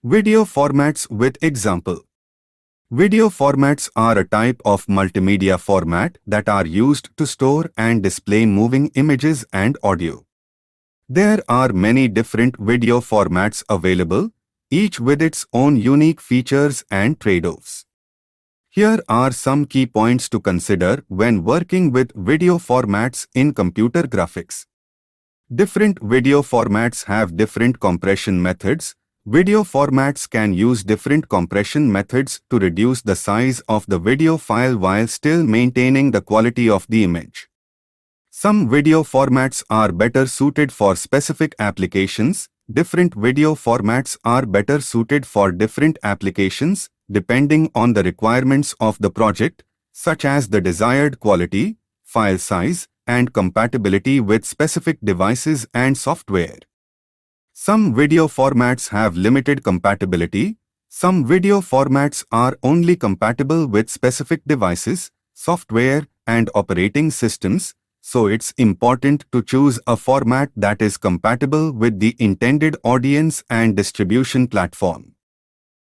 Video formats with example. Video formats are a type of multimedia format that are used to store and display moving images and audio. There are many different video formats available, each with its own unique features and trade-offs. Here are some key points to consider when working with video formats in computer graphics. Different video formats have different compression methods. Video formats can use different compression methods to reduce the size of the video file while still maintaining the quality of the image. Some video formats are better suited for specific applications. Different video formats are better suited for different applications depending on the requirements of the project, such as the desired quality, file size, and compatibility with specific devices and software. Some video formats have limited compatibility. Some video formats are only compatible with specific devices, software, and operating systems, so it's important to choose a format that is compatible with the intended audience and distribution platform.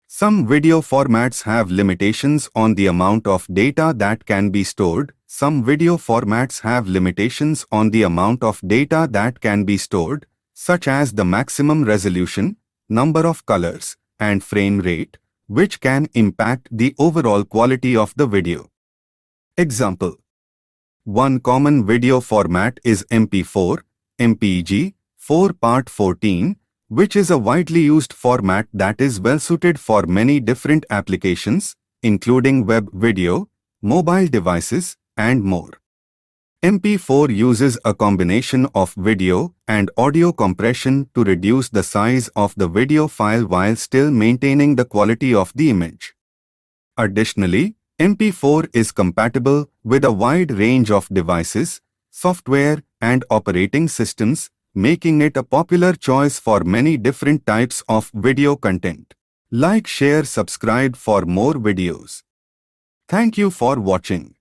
Some video formats have limitations on the amount of data that can be stored. Some video formats have limitations on the amount of data that can be stored, such as the maximum resolution, number of colors, and frame rate, which can impact the overall quality of the video. Example: one common video format is MP4, MPEG, 4 Part 14, which is a widely used format that is well suited for many different applications, including web video, mobile devices, and more. MP4 uses a combination of video and audio compression to reduce the size of the video file while still maintaining the quality of the image. Additionally, MP4 is compatible with a wide range of devices, software, and operating systems, making it a popular choice for many different types of video content. Like, share, subscribe for more videos. Thank you for watching.